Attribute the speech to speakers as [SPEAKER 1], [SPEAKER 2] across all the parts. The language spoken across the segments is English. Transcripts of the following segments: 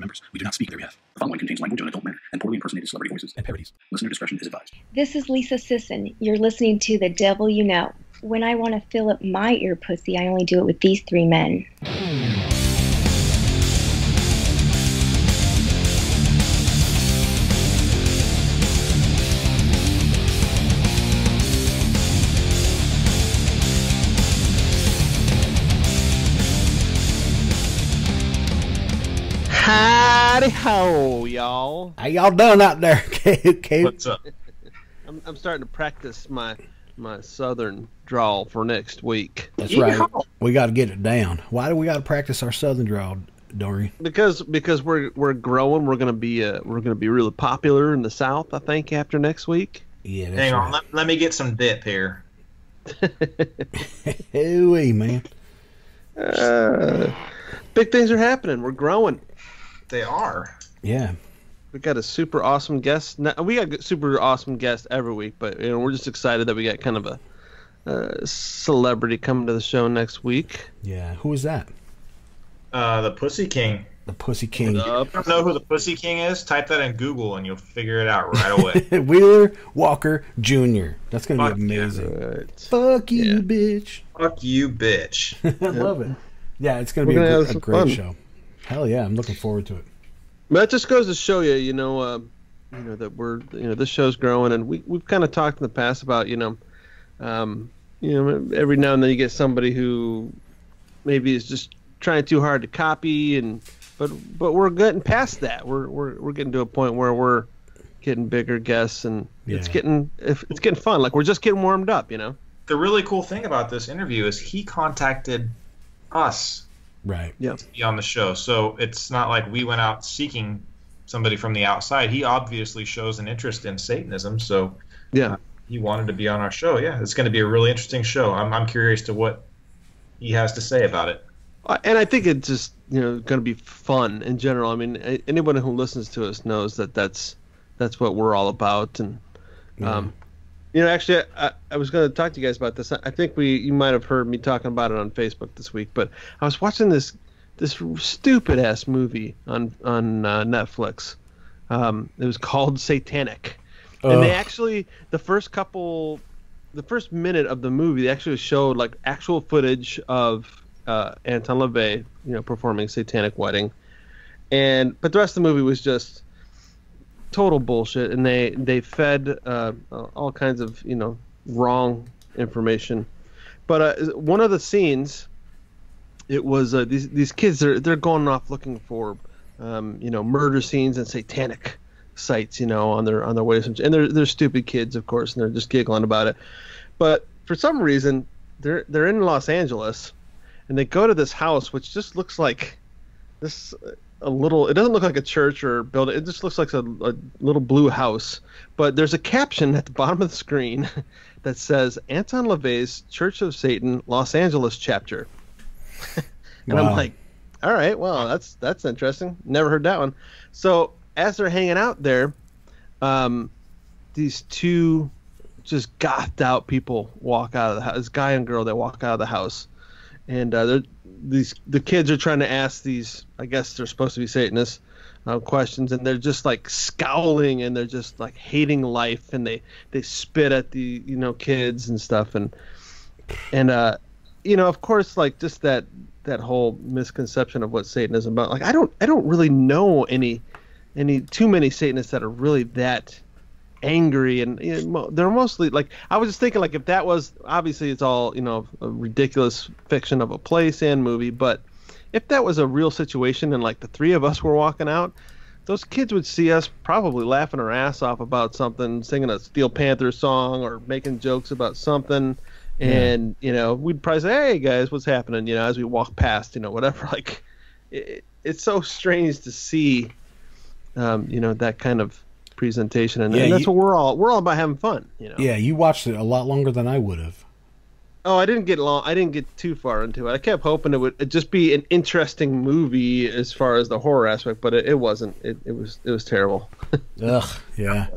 [SPEAKER 1] members. We do not speak on their behalf. The following contains language in an adult manner and poorly impersonated celebrity voices and parodies. Listener discretion is advised.
[SPEAKER 2] This is Lisa Sisson. You're listening to The Devil You Know. When I want to fill up my ear pussy, I only do it with these three men.
[SPEAKER 3] Howdy ho, y'all.
[SPEAKER 4] How y'all doing out there, Kate?
[SPEAKER 5] What's up?
[SPEAKER 3] I'm starting to practice my southern drawl for next week.
[SPEAKER 4] That's right. We got to get it down. Why do we got to practice our southern drawl, Dorian?
[SPEAKER 3] Because we're growing. We're gonna be really popular in the South. I think after next week.
[SPEAKER 4] Yeah.
[SPEAKER 5] Hang on. Let me get some dip here.
[SPEAKER 4] Hey, man.
[SPEAKER 3] Big things are happening. We're growing.
[SPEAKER 5] They are.
[SPEAKER 4] Yeah.
[SPEAKER 3] We got a super awesome guest. We got super awesome guests every week, but we're just excited that we got kind of a celebrity coming to the show next week.
[SPEAKER 4] Yeah. Who is that?
[SPEAKER 5] The Pussy King.
[SPEAKER 4] The Pussy King.
[SPEAKER 5] If you don't know who the Pussy King is, type that in Google and you'll figure it out right away.
[SPEAKER 4] Wheeler Walker Jr. That's going to be amazing.
[SPEAKER 3] Yeah. Right.
[SPEAKER 4] Fuck you, bitch.
[SPEAKER 5] Fuck you, bitch.
[SPEAKER 4] I love it. Yeah, it's going to be a great show. Hell yeah, I'm looking forward to it.
[SPEAKER 3] But that just goes to show you, that we're, this show's growing, and we've kind of talked in the past about, every now and then you get somebody who maybe is just trying too hard to copy, but we're getting past that. We're getting to a point where we're getting bigger guests, and it's getting fun. Like we're just getting warmed up,
[SPEAKER 5] The really cool thing about this interview is he contacted us.
[SPEAKER 4] Right.
[SPEAKER 3] Yeah.
[SPEAKER 5] To be on the show. So it's not like we went out seeking somebody from the outside. He obviously shows an interest in Satanism, so he wanted to be on our show. Yeah, it's going to be a really interesting show. I'm curious to what he has to say about it.
[SPEAKER 3] And I think it's just going to be fun in general. I mean, anyone who listens to us knows that that's what we're all about. And actually, I was going to talk to you guys about this. I think you might have heard me talking about it on Facebook this week, but I was watching this stupid ass movie on Netflix. It was called Satanic, and they actually the first minute of the movie they actually showed like actual footage of Anton LaVey, performing Satanic Wedding, but the rest of the movie was just total bullshit, and they fed all kinds of wrong information. But one of the scenes, it was these kids they're going off looking for murder scenes and satanic sites on their way to some, and they're stupid kids, of course, and they're just giggling about it. But for some reason they're in Los Angeles, and they go to this house which just looks like this. It doesn't look like a church or building. It just looks like a little blue house. But there's a caption at the bottom of the screen that says Anton LaVey's Church of Satan, Los Angeles chapter. And I'm like, all right, well, that's interesting. Never heard that one. So as they're hanging out there, these two just gothed out people walk out of the house. This guy and girl, they walk out of the house. And the kids are trying to ask these, I guess they're supposed to be Satanists, questions, and they're just like scowling, and they're just like hating life, and they spit at the kids and stuff, and of course, like just that whole misconception of what Satanism is about. Like I don't really know any too many Satanists that are really that angry, and they're mostly like, I was just thinking, like, if that was, obviously it's all a ridiculous fiction of a place and movie, but if that was a real situation and like the three of us were walking out, those kids would see us probably laughing our ass off about something, singing a Steel Panther song or making jokes about something, and we'd probably say, hey guys, what's happening, as we walk past, whatever. Like it's so strange to see that kind of presentation, and that's what we're all about, having fun.
[SPEAKER 4] Yeah, you watched it a lot longer than I would have.
[SPEAKER 3] Oh, I didn't get too far into it. I kept hoping it would just be an interesting movie as far as the horror aspect, but it wasn't. It was terrible.
[SPEAKER 4] Ugh, yeah.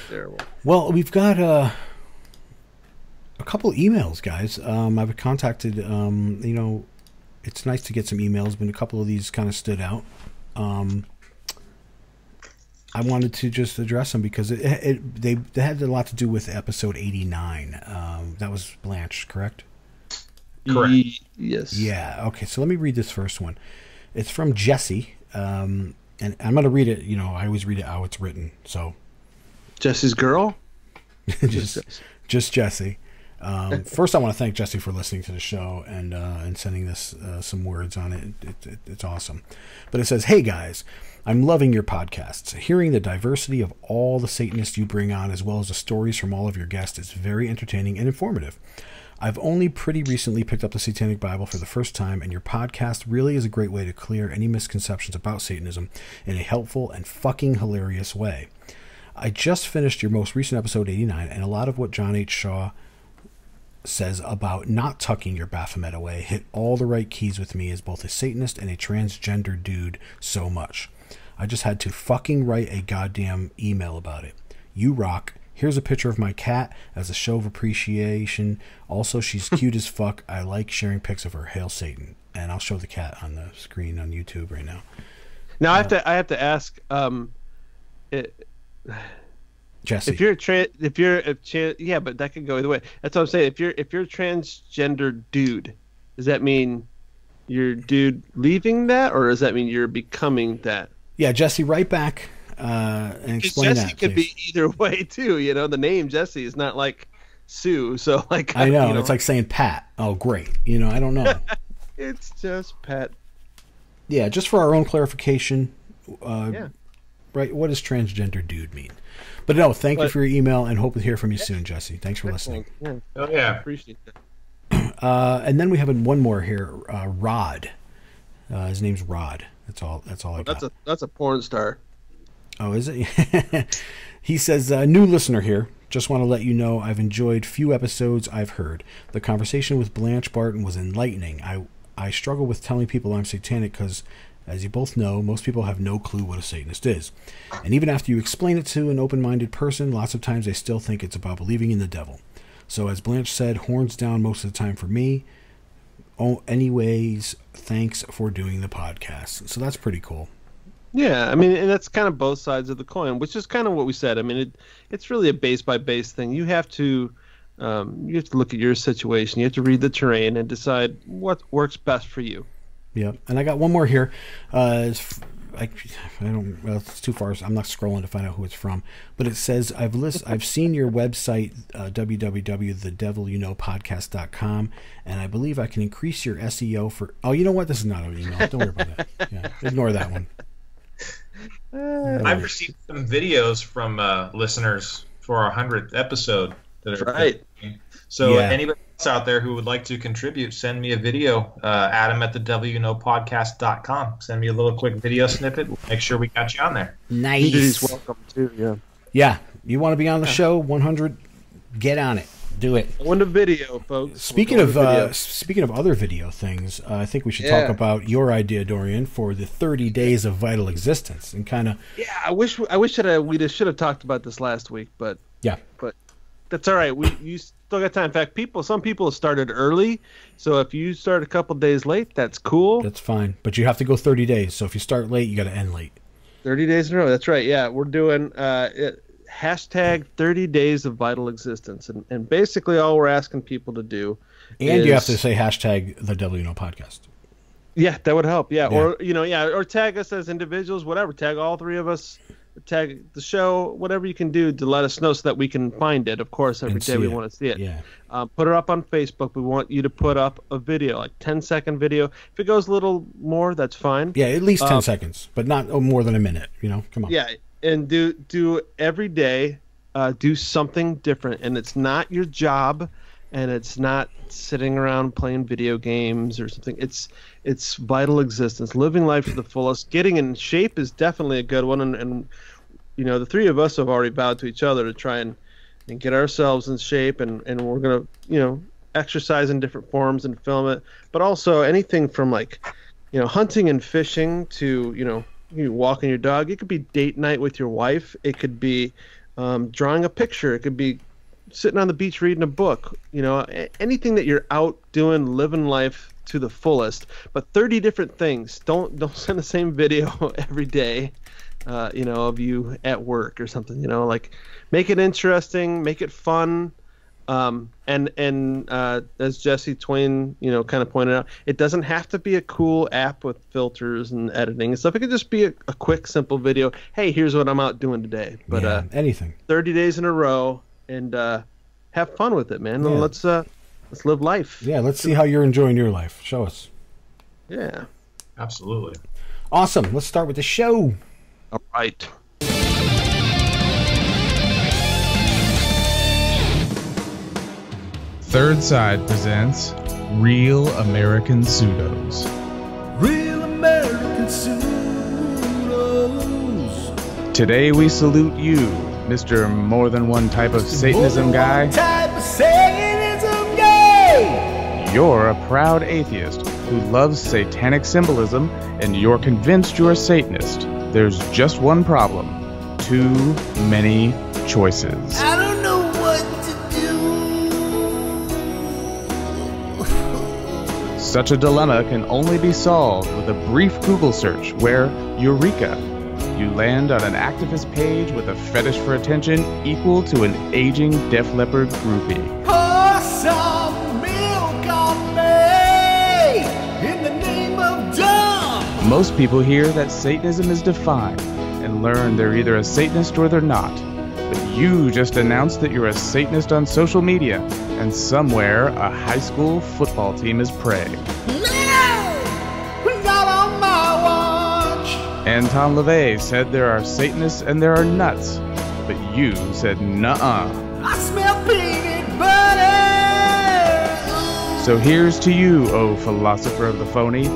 [SPEAKER 3] Terrible.
[SPEAKER 4] Well, we've got a couple emails, guys. I've contacted. It's nice to get some emails, but a couple of these kind of stood out. I wanted to just address them because they had a lot to do with episode 89. That was Blanche, correct?
[SPEAKER 5] Correct.
[SPEAKER 3] Yes.
[SPEAKER 4] Yeah. Okay. So let me read this first one. It's from Jesse, and I'm going to read it. I always read it how it's written. So
[SPEAKER 3] Jesse's girl.
[SPEAKER 4] just Jesse. First, I want to thank Jesse for listening to the show and sending this some words on it. It's awesome. But it says, "Hey guys, I'm loving your podcasts. Hearing the diversity of all the Satanists you bring on, as well as the stories from all of your guests, is very entertaining and informative. I've only pretty recently picked up the Satanic Bible for the first time, and your podcast really is a great way to clear any misconceptions about Satanism in a helpful and fucking hilarious way. I just finished your most recent episode 89, and a lot of what John H. Shaw says about not tucking your Baphomet away hit all the right keys with me as both a Satanist and a transgender dude so much. I just had to fucking write a goddamn email about it. You rock. Here's a picture of my cat as a show of appreciation. Also, she's cute as fuck. I like sharing pics of her. Hail Satan." And I'll show the cat on the screen on YouTube right now.
[SPEAKER 3] Now I have to ask,
[SPEAKER 4] Jesse,
[SPEAKER 3] yeah, but that could go either way. That's what I'm saying. If you're a transgender dude, does that mean you're dude leaving that, or does that mean you're becoming that?
[SPEAKER 4] Yeah, Jesse, write back and explain
[SPEAKER 3] Jesse
[SPEAKER 4] that.
[SPEAKER 3] Could
[SPEAKER 4] please.
[SPEAKER 3] be either way too. The name Jesse is not like Sue, so like
[SPEAKER 4] I know it's like saying Pat. Oh, great. I don't know.
[SPEAKER 3] It's just Pat.
[SPEAKER 4] Yeah, just for our own clarification.
[SPEAKER 3] Yeah.
[SPEAKER 4] Right. What does transgender dude mean? But no, thank you for your email and hope to hear from you soon, Jesse. Thanks for listening.
[SPEAKER 3] Yeah.
[SPEAKER 5] Oh yeah,
[SPEAKER 3] Appreciate that.
[SPEAKER 4] And then we have one more here, Rod. His name's Rod. That's all I got.
[SPEAKER 3] That's a porn star.
[SPEAKER 4] Oh, is it? He says, new listener here. Just want to let you know I've enjoyed few episodes I've heard. The conversation with Blanche Barton was enlightening. I struggle with telling people I'm satanic because, as you both know, most people have no clue what a Satanist is. And even after you explain it to an open-minded person, lots of times they still think it's about believing in the devil. So as Blanche said, horns down most of the time for me. Oh, anyways, thanks for doing the podcast. So that's pretty cool.
[SPEAKER 3] Yeah, I mean, and that's kind of both sides of the coin, which is kind of what we said. I mean, it's really a base by base thing. You have to look at your situation. You have to read the terrain and decide what works best for you.
[SPEAKER 4] Yeah, and I got one more here. It's too far. I'm not scrolling to find out who it's from, but it says I've seen your website www.thedevilyouKnowpodcast.com, and I believe I can increase your SEO for. Oh, you know what? This is not an email. Don't worry about that. Yeah, ignore that one.
[SPEAKER 5] I've received some videos from listeners for our 100th episode.
[SPEAKER 3] That's right.
[SPEAKER 5] So anybody else out there who would like to contribute, send me a video. Adam at thedevilyouKnowpodcast.com. Send me a little quick video snippet. Make sure we got you on there.
[SPEAKER 4] Nice.
[SPEAKER 3] He's welcome too. Yeah.
[SPEAKER 4] Yeah. You want to be on the show? 100. Get on it. Do it.
[SPEAKER 3] On the video, folks.
[SPEAKER 4] Speaking of other video things, I think we should talk about your idea, Dorian, for the 30 days of vital existence and kind of.
[SPEAKER 3] Yeah, I wish that we should have talked about this last week, but that's all right. You still got time. In fact, some people started early, so if you start a couple days late, that's cool.
[SPEAKER 4] That's fine, but you have to go 30 days. So if you start late, you got to end late.
[SPEAKER 3] 30 days in a row. That's right. Yeah, we're doing hashtag 30 days of vital existence, and basically all we're asking people to do. And
[SPEAKER 4] you have to say hashtag the WNO podcast.
[SPEAKER 3] Yeah, that would help. Yeah, or or tag us as individuals, whatever. Tag all three of us. Tag the show, whatever you can do to let us know so that we can find it. Of course, every day we want to see it.
[SPEAKER 4] Yeah.
[SPEAKER 3] Put it up on Facebook. We want you to put up a video, like 10-second video. If it goes a little more, that's fine.
[SPEAKER 4] Yeah, at least 10 seconds, but not more than a minute. Come on.
[SPEAKER 3] Yeah, and do every day, do something different, and it's not your job, and it's not sitting around playing video games or something. It's vital existence, living life to the fullest. Getting in shape is definitely a good one, and the three of us have already vowed to each other to try and get ourselves in shape, and we're gonna exercise in different forms and film it, but also anything from hunting and fishing to you walking your dog. It could be date night with your wife. It could be drawing a picture. It could be sitting on the beach reading a book. Anything that you're out doing, living life to the fullest, but 30 different things. Don't send the same video every day, of you at work or something. Like, make it interesting, make it fun. And as Jesse Twain, kind of pointed out, it doesn't have to be a cool app with filters and editing and stuff. It could just be a quick, simple video. Hey, here's what I'm out doing today. But
[SPEAKER 4] anything.
[SPEAKER 3] 30 days in a row, and have fun with it, man. Yeah. Let's live life.
[SPEAKER 4] Yeah, let's see how you're enjoying your life. Show us.
[SPEAKER 3] Yeah,
[SPEAKER 5] absolutely.
[SPEAKER 4] Awesome. Let's start with the show.
[SPEAKER 3] All right.
[SPEAKER 6] Third Side presents Real American Pseudos.
[SPEAKER 7] Real American Pseudos.
[SPEAKER 6] Today we salute you, Mr. More Than One Type of Satanism Guy.
[SPEAKER 7] Type of Satanism Guy.
[SPEAKER 6] You're a proud atheist who loves satanic symbolism, and you're convinced you're a Satanist. There's just one problem. Too many choices.
[SPEAKER 7] I don't know what to do.
[SPEAKER 6] Such a dilemma can only be solved with a brief Google search where, eureka, you land on an activist page with a fetish for attention equal to an aging Def Leppard groupie.
[SPEAKER 7] Pour some milk on me in the name of dumb.
[SPEAKER 6] Most people hear that Satanism is defined and learn they're either a Satanist or they're not. But you just announced that you're a Satanist on social media, and somewhere a high school football team is prey.
[SPEAKER 7] No! Not on my watch!
[SPEAKER 6] Anton LaVey said there are Satanists and there are nuts, but you said nuh-uh.
[SPEAKER 7] I smell peanut butter!
[SPEAKER 6] So here's to you, oh philosopher of the phony.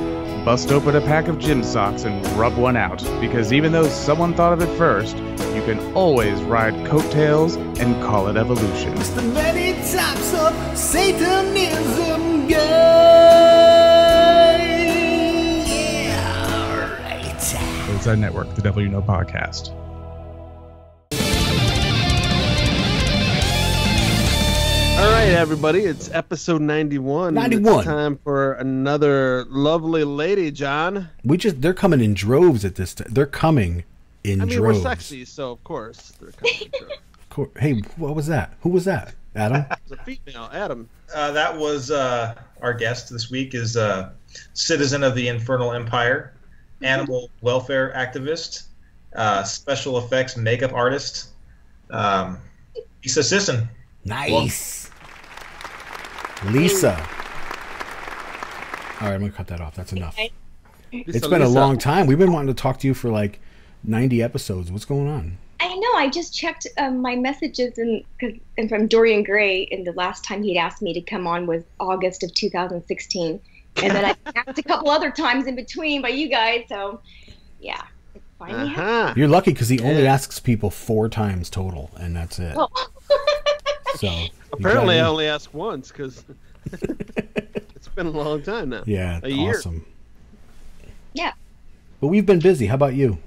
[SPEAKER 6] Bust open a pack of gym socks and rub one out, because even though someone thought of it first, you can always ride coattails and call it evolution.
[SPEAKER 7] It's the many types of Satanism guy. Yeah, right.
[SPEAKER 6] Third Side Network, the Devil You Know podcast.
[SPEAKER 3] All right, everybody, it's episode 91.
[SPEAKER 4] 91.
[SPEAKER 3] It's time for another lovely lady, John.
[SPEAKER 4] They're coming in droves at this time. They're coming in droves.
[SPEAKER 3] We're sexy, so of course they're coming in droves.
[SPEAKER 4] Hey, what was that? Who was that? Adam?
[SPEAKER 3] It's a female, Adam.
[SPEAKER 5] That was our guest this week is citizen of the Infernal Empire, animal welfare activist, special effects makeup artist, Lisa Sisson.
[SPEAKER 4] Nice. Lisa. All right, I'm going to cut that off. That's enough. It's been a long time. We've been wanting to talk to you for like 90 episodes. What's going on?
[SPEAKER 2] I know. I just checked my messages and from Dorian Gray, and the last time he'd asked me to come on was August of 2016. And then I asked a couple other times in between by you guys. So, yeah. It's finally happened.
[SPEAKER 4] You're lucky because he only asks people 4 times total, and that's it.
[SPEAKER 2] Oh.
[SPEAKER 3] So apparently I only asked once because it's been a long time now.
[SPEAKER 4] Yeah,
[SPEAKER 3] a year.
[SPEAKER 4] Awesome.
[SPEAKER 2] Yeah.
[SPEAKER 4] But we've been busy. How about you?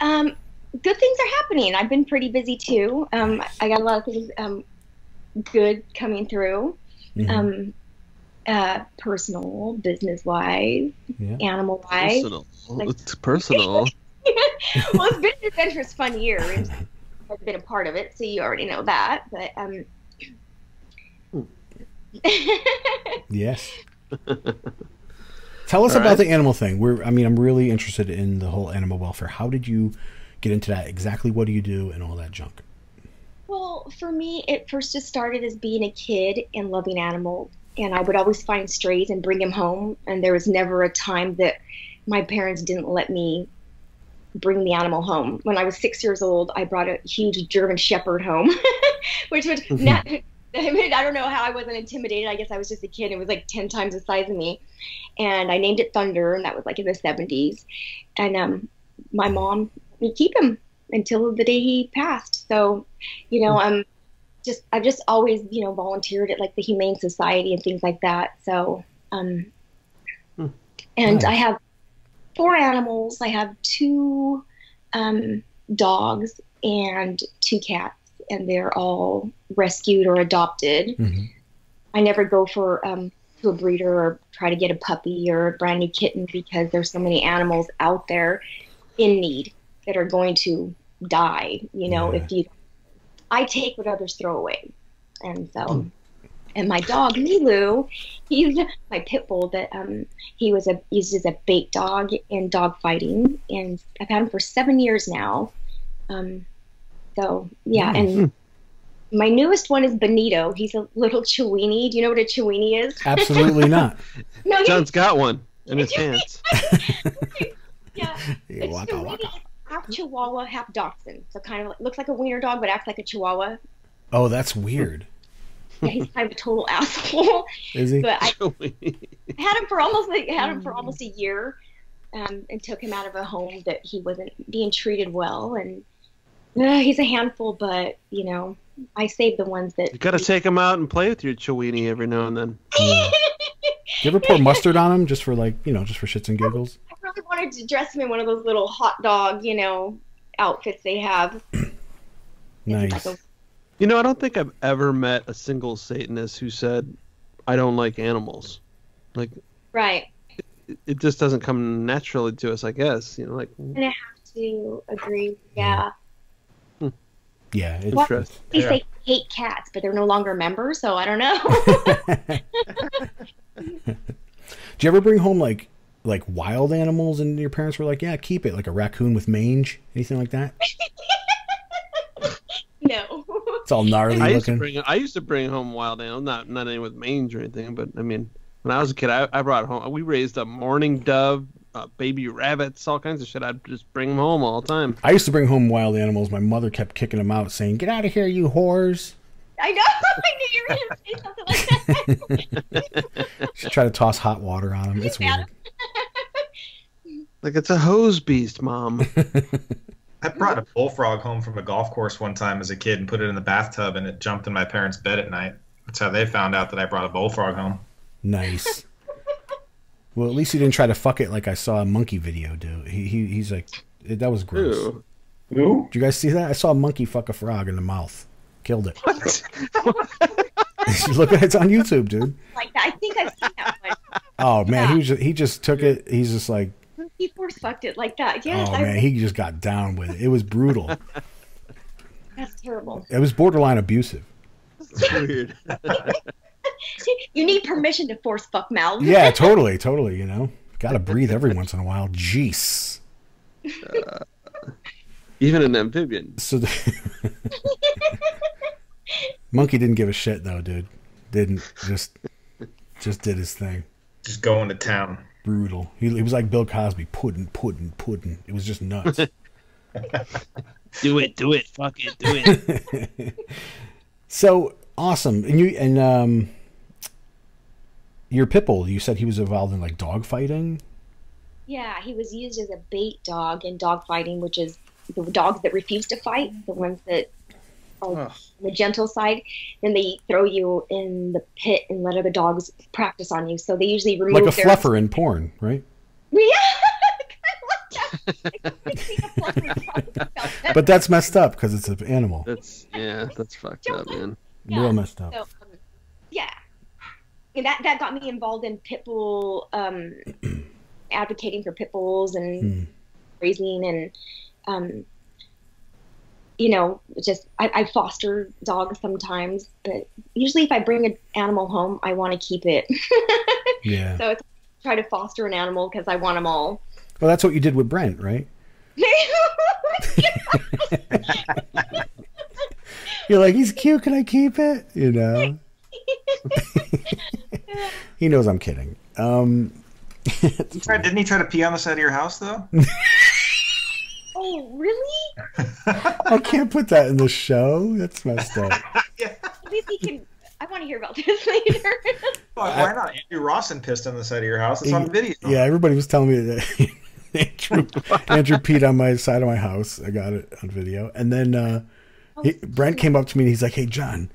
[SPEAKER 2] Good things are happening. I've been pretty busy too. I got a lot of things good coming through. Mm-hmm. Personal, business-wise, animal-wise.
[SPEAKER 3] Personal. It's personal.
[SPEAKER 2] Well, it's been an adventurous, fun year. I've been a part of it, so you already know that. But
[SPEAKER 4] yes. Tell us about the animal thing. I'm really interested in the whole animal welfare. How did you get into that? Exactly what do you do and all that junk?
[SPEAKER 2] Well, for me, it first just started as being a kid and loving animals. And I would always find strays and bring them home. And there was never a time that my parents didn't let me bring the animal home. When I was 6 years old, I brought a huge German Shepherd home, which would not, I don't know how I wasn't intimidated. I guess I was just a kid. It was like 10 times the size of me. And I named it Thunder, and that was like in the 70s. And my mom would keep him until the day he passed. So, I've just always, volunteered at like the Humane Society and things like that. So, and I have 4 animals. I have 2 dogs and 2 cats, and they're all rescued or adopted. Mm-hmm. I never go for to a breeder or try to get a puppy or a brand new kitten, because there's so many animals out there in need that are going to die. You know, I take what others throw away. And so, and my dog Milu, he's my pit bull that he's just a bait dog in dog fighting, and I've had him for 7 years now. So yeah, and my newest one is Benito. He's a little Chiweenie. Do you know what a Chiweenie is?
[SPEAKER 4] Absolutely not.
[SPEAKER 3] No, John's got one in his pants.
[SPEAKER 2] Yeah, it's half Chihuahua, half Dachshund. So kind of looks like a wiener dog, but acts like a Chihuahua.
[SPEAKER 4] Oh, that's weird.
[SPEAKER 2] Yeah, he's kind of a total asshole.
[SPEAKER 4] Is he?
[SPEAKER 2] But I had him for almost a year, and took him out of a home that he wasn't being treated well, and he's a handful. But you know, I save the ones that
[SPEAKER 3] you got to take him out and play with your Chiweenie every now and then.
[SPEAKER 4] Yeah. You ever pour mustard on him just for just for shits and giggles?
[SPEAKER 2] I really wanted to dress him in one of those little hot dog, outfits they have.
[SPEAKER 4] Nice.
[SPEAKER 3] I don't think I've ever met a single Satanist who said, I don't like animals. Like,
[SPEAKER 2] right.
[SPEAKER 3] It just doesn't come naturally to us, I guess.
[SPEAKER 2] And I have to agree, yeah.
[SPEAKER 4] Yeah, it's
[SPEAKER 3] interesting.
[SPEAKER 2] They say hate cats, but they're no longer members, so I don't know.
[SPEAKER 4] Do you ever bring home like wild animals, and your parents were like, "Yeah, keep it," like a raccoon with mange, anything like that?
[SPEAKER 2] No.
[SPEAKER 4] It's all gnarly looking.
[SPEAKER 3] I used to bring home wild animals, not any with mange or anything, but I mean, when I was a kid, I brought home. We raised a mourning dove, baby rabbits, all kinds of shit. I'd just bring them home all the time.
[SPEAKER 4] I used to bring home wild animals. My mother kept kicking them out, saying, "Get out of here, you whores."
[SPEAKER 2] I know. I knew you were going to say something like that.
[SPEAKER 4] She tried to toss hot water on them. It's weird.
[SPEAKER 3] Like it's a hose beast, Mom.
[SPEAKER 5] I brought a bullfrog home from a golf course one time as a kid and put it in the bathtub, and it jumped in my parents' bed at night. That's how they found out that I brought a bullfrog home.
[SPEAKER 4] Nice. Well, at least he didn't try to fuck it like I saw a monkey video do. He's like, that was gross.
[SPEAKER 5] Who?
[SPEAKER 4] Did you guys see that? I saw a monkey fuck a frog in the mouth. Killed it.
[SPEAKER 3] What?
[SPEAKER 4] Look at it. It's on YouTube, dude.
[SPEAKER 2] Like that. I think I've seen that one.
[SPEAKER 4] Oh man, he just took it. He's just like,
[SPEAKER 2] he force fucked it like that. Yes.
[SPEAKER 4] Oh man, he just got down with it. It was brutal.
[SPEAKER 2] That's terrible.
[SPEAKER 4] It was borderline abusive.
[SPEAKER 3] That's weird.
[SPEAKER 2] You need permission to force fuck Mal.
[SPEAKER 4] Yeah, totally. Got to breathe every once in a while. Jeez.
[SPEAKER 3] Even an amphibian.
[SPEAKER 4] So monkey didn't give a shit though, dude. Didn't just did his thing.
[SPEAKER 5] Just going to town.
[SPEAKER 4] Brutal. He was like Bill Cosby. Puddin'. It was just nuts.
[SPEAKER 3] Do it. Fuck it. Do it.
[SPEAKER 4] So awesome. And your pit bull, you said he was involved in like dog fighting?
[SPEAKER 2] Yeah, he was used as a bait dog in dog fighting, which is the dogs that refuse to fight, the ones that are the gentle side. Then they throw you in the pit and let other dogs practice on you. So they usually remove
[SPEAKER 4] like a fluffer in porn, right?
[SPEAKER 2] Yeah,
[SPEAKER 4] but that's messed up because it's an animal.
[SPEAKER 3] That's fucked up, man.
[SPEAKER 2] Yeah.
[SPEAKER 4] Real messed up.
[SPEAKER 2] So, yeah, and that got me involved in pit bull, advocating for pit bulls and raising and just I foster dogs sometimes, but usually if I bring an animal home, I want to keep it.
[SPEAKER 4] Yeah.
[SPEAKER 2] So it's try to foster an animal because I want them all.
[SPEAKER 4] Well, that's what you did with Brent, right? You're like, he's cute. Can I keep it? He knows I'm kidding.
[SPEAKER 5] Didn't he try to pee on the side of your house, though?
[SPEAKER 2] Oh, really?
[SPEAKER 4] I can't put that in the show. That's messed up.
[SPEAKER 5] Yeah.
[SPEAKER 2] At least he can. I want to hear about this later.
[SPEAKER 5] Why not? Andrew Rawson pissed on the side of your house. It's on video.
[SPEAKER 4] Yeah, everybody was telling me that Andrew peed on my side of my house. I got it on video. And then Brent came up to me and he's like, "Hey, John,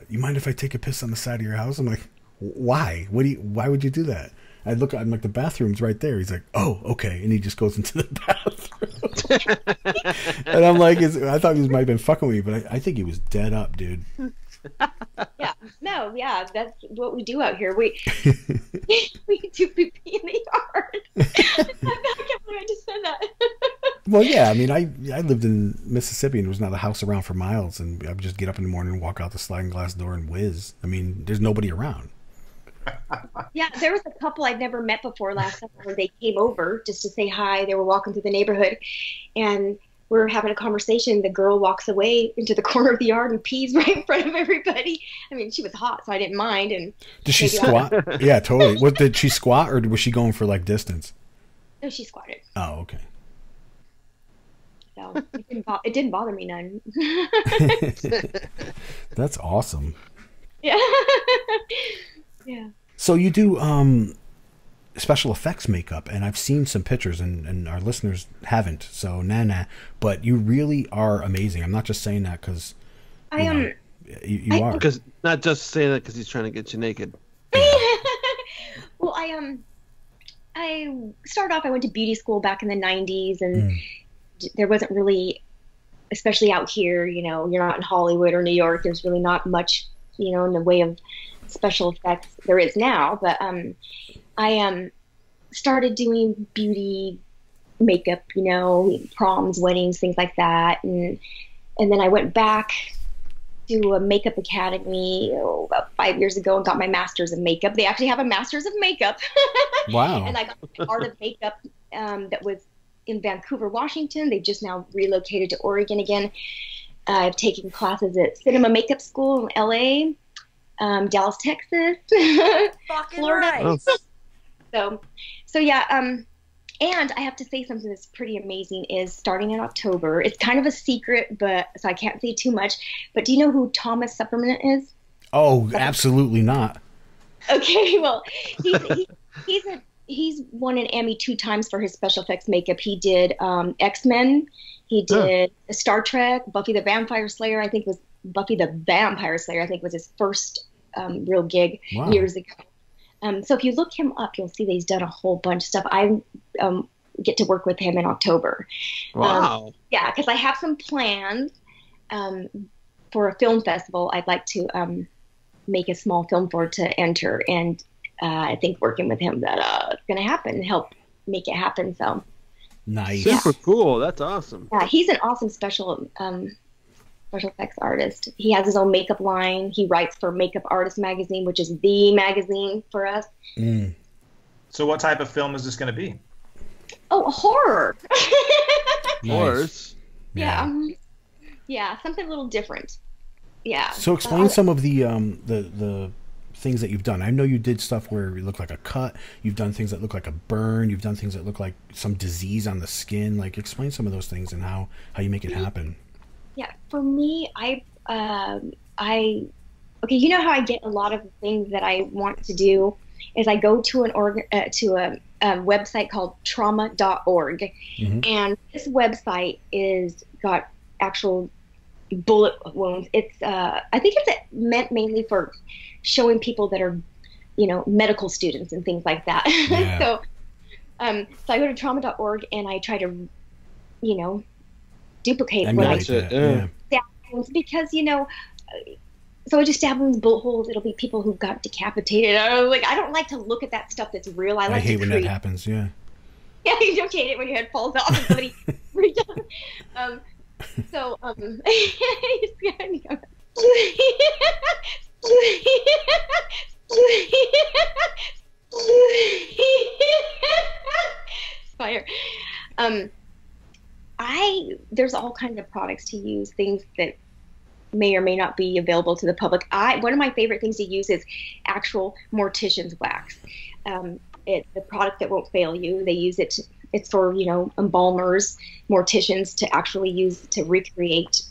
[SPEAKER 4] you mind if I take a piss on the side of your house?" I'm like, "Why? Why would you do that?" I look, I'm like, the bathroom's right there. He's like, "Oh, okay," and he just goes into the bathroom. And I'm like, I thought he might have been fucking with me, but I think he was dead up, dude.
[SPEAKER 2] Yeah, No, yeah, that's what we do out here. We we do pee in the yard. I can't believe I just said that.
[SPEAKER 4] Well, yeah, I mean, I lived in Mississippi and there was not a house around for miles, and I would just get up in the morning and walk out the sliding glass door and whiz. I mean, there's nobody around.
[SPEAKER 2] Yeah, there was a couple I'd never met before last summer where they came over just to say hi. They were walking through the neighborhood, and we're having a conversation. The girl walks away into the corner of the yard and pees right in front of everybody. I mean, she was hot, so I didn't mind. And
[SPEAKER 4] did she squat? Yeah, totally. What, did she squat, or was she going for like distance?
[SPEAKER 2] No, she squatted.
[SPEAKER 4] Oh, okay.
[SPEAKER 2] So it didn't bother me none.
[SPEAKER 4] That's awesome.
[SPEAKER 2] Yeah. Yeah.
[SPEAKER 4] So you do special effects makeup, and I've seen some pictures, and our listeners haven't, so nah, but you really are amazing. I'm not just saying that because you are.
[SPEAKER 3] Because not just saying that because he's trying to get you naked.
[SPEAKER 2] Well, I started off, I went to beauty school back in the 90s, and there wasn't really, especially out here, you're not in Hollywood or New York, there's really not much, in the way of special effects there is now. But I started doing beauty makeup, proms, weddings, things like that. And then I went back to a makeup academy about 5 years ago and got my master's of makeup. They actually have a master's of makeup.
[SPEAKER 4] Wow.
[SPEAKER 2] And I got my art of makeup that was in Vancouver, Washington. They've just now relocated to Oregon again. I've taken classes at Cinema Makeup School in LA, Dallas, Texas, Florida. Right. So yeah. And I have to say something that's pretty amazing is starting in October. It's kind of a secret, so I can't say too much. But do you know who Thomas Supperman is?
[SPEAKER 4] Oh, absolutely not.
[SPEAKER 2] Okay, well, he's won an Emmy 2 times for his special effects makeup. He did X-Men. He did Star Trek. Buffy the Vampire Slayer. I think was his first real gig years ago. So if you look him up, you'll see that he's done a whole bunch of stuff. I get to work with him in October.
[SPEAKER 3] Wow.
[SPEAKER 2] Yeah, because I have some plans for a film festival. I'd like to make a small film for it to enter, and I think working with him that it's going to happen, help make it happen. So
[SPEAKER 4] nice,
[SPEAKER 3] super cool. That's awesome.
[SPEAKER 2] Yeah, he's an awesome special effects artist. He has his own makeup line. He writes for Makeup Artist magazine, which is the magazine for us.
[SPEAKER 5] So what type of film is this going to be?
[SPEAKER 2] Oh, horror.
[SPEAKER 3] Horrors.
[SPEAKER 2] Yeah. Yeah, something a little different. Yeah.
[SPEAKER 4] So explain some of the things that you've done. I know you did stuff where it looked like a cut. You've done things that look like a burn. You've done things that look like some disease on the skin. Like, explain some of those things and how you make it happen. Yeah,
[SPEAKER 2] for me, okay, you know how I get a lot of things that I want to do is I go to a website called trauma.org, and this website is got actual bullet wounds. It's I think it's meant mainly for showing people that are, medical students and things like that. Yeah. So I go to trauma.org and I try to, duplicate what I do. Because, so I just stab them with bullet holes. It'll be people who got decapitated. I don't like to look at that stuff that's real. I
[SPEAKER 4] hate when that happens, yeah.
[SPEAKER 2] Yeah, you don't hate it when your head falls off and somebody fire. There's all kinds of products to use, things that may or may not be available to the public. One of my favorite things to use is actual mortician's wax. It's a product that won't fail you. They use it. It's for embalmers, morticians to actually use to recreate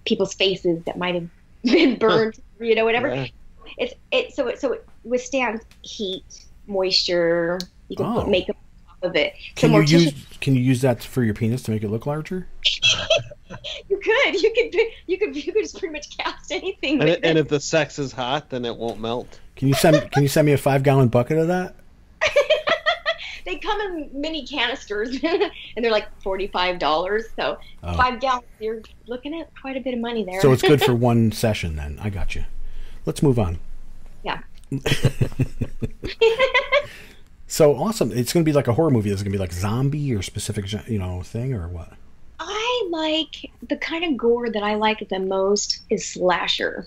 [SPEAKER 2] people's faces that might have been burned, whatever. Yeah. So it withstands heat, moisture. You can put makeup on top of it.
[SPEAKER 4] Can you use that for your penis to make it look larger?
[SPEAKER 2] You could just pretty much cast anything.
[SPEAKER 3] And if the sex is hot, then it won't melt.
[SPEAKER 4] Can you send me a 5-gallon bucket of that?
[SPEAKER 2] They come in mini canisters, and they're like $45. So 5 gallons, you're looking at quite a bit of money there.
[SPEAKER 4] So it's good for one session then. I got you. let's move on.
[SPEAKER 2] Yeah.
[SPEAKER 4] So awesome! It's going to be like a horror movie. Is it going to be like zombie or specific, thing or what?
[SPEAKER 2] I like the kind of gore that I like the most is slasher.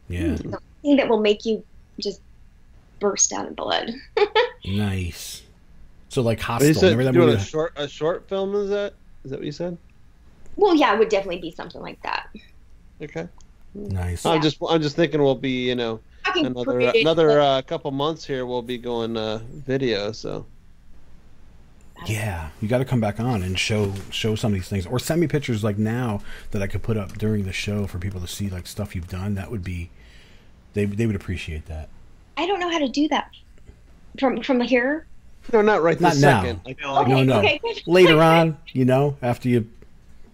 [SPEAKER 4] Yeah.
[SPEAKER 2] Something that will make you just burst out of blood.
[SPEAKER 4] Nice. So like Hostel.
[SPEAKER 3] Remember
[SPEAKER 4] that
[SPEAKER 3] doing
[SPEAKER 4] movie?
[SPEAKER 3] a short film? Is that what you said?
[SPEAKER 2] Well, yeah, it would definitely be something like that.
[SPEAKER 3] Okay.
[SPEAKER 4] Nice.
[SPEAKER 3] I'm just thinking we'll be another couple months here. We'll be going video. So.
[SPEAKER 4] Yeah, you got to come back on and show some of these things, or send me pictures like now that I could put up during the show for people to see like stuff you've done. That would be, they would appreciate that.
[SPEAKER 2] I don't know how to do that from here.
[SPEAKER 3] No, not right this second.
[SPEAKER 4] No.
[SPEAKER 2] Okay.
[SPEAKER 4] Later on, after you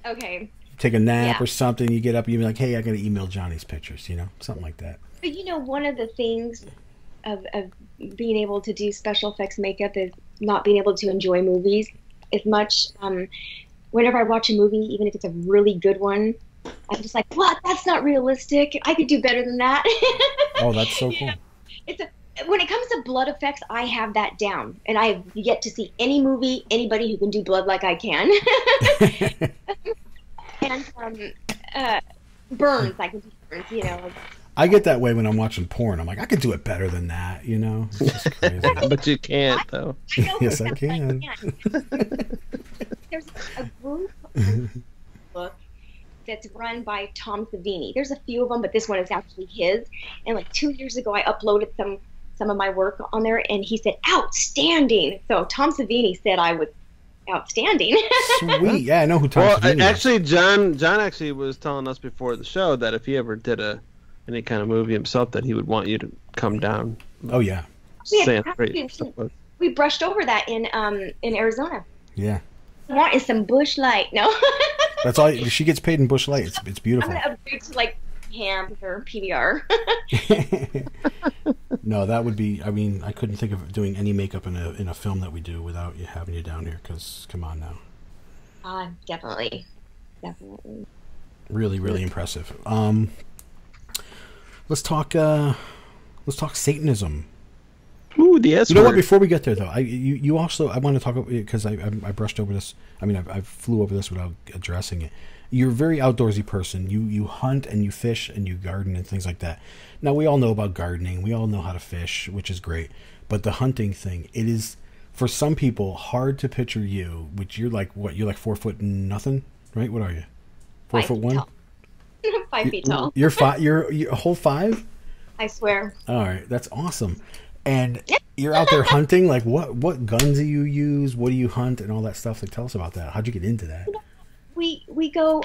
[SPEAKER 2] okay
[SPEAKER 4] take a nap or something, you get up, you be like, hey, I got to email Johnny's pictures, something like that.
[SPEAKER 2] But one of the things of being able to do special effects makeup is not being able to enjoy movies as much. Whenever I watch a movie, even if it's a really good one, I'm just like, what? That's not realistic. I could do better than that.
[SPEAKER 4] Oh, that's so cool.
[SPEAKER 2] When it comes to blood effects, I have that down. And I have yet to see any movie, anybody who can do blood like I can. And burns, I can do burns,
[SPEAKER 4] I get that way when I'm watching porn. I'm like, I could do it better than that, It's just crazy.
[SPEAKER 3] But you can't, though.
[SPEAKER 4] Yes, I can.
[SPEAKER 2] There's a group book that's run by Tom Savini. There's a few of them, but this one is actually his. And like 2 years ago, I uploaded some of my work on there, and he said, outstanding. So Tom Savini said I was outstanding.
[SPEAKER 4] Sweet. Yeah, I know who Tom Savini is.
[SPEAKER 3] Actually, John actually was telling us before the show that if he ever did any kind of movie himself, that he would want you to come down.
[SPEAKER 4] Oh yeah.
[SPEAKER 2] We brushed over that in Arizona.
[SPEAKER 4] Yeah.
[SPEAKER 2] What is some Bush Light? No.
[SPEAKER 4] That's all. She gets paid in Bush Light. It's beautiful.
[SPEAKER 2] I'm gonna upgrade to like ham or PBR.
[SPEAKER 4] No, that would be. I mean, I couldn't think of doing any makeup in a film that we do without you having you down here. Because come on now.
[SPEAKER 2] Definitely.
[SPEAKER 4] Really, really impressive. Let's talk Satanism.
[SPEAKER 3] Ooh, the S
[SPEAKER 4] word. You know what? Before we get there, though, you also I want to talk about, because I brushed over this. I mean, I flew over this without addressing it. You're a very outdoorsy person. You hunt and you fish and you garden and things like that. Now, we all know about gardening. We all know how to fish, which is great. But the hunting thing, it is, for some people, hard to picture you, which you're like, what? You're like 4 foot nothing, right? What are you? 4'1"?
[SPEAKER 2] 5 feet tall.
[SPEAKER 4] You're a whole 5?
[SPEAKER 2] I swear.
[SPEAKER 4] All right, that's awesome. And you're out there hunting. Like, what guns do you use? What do you hunt and all that stuff? Like, tell us about that. How'd you get into that?
[SPEAKER 2] We go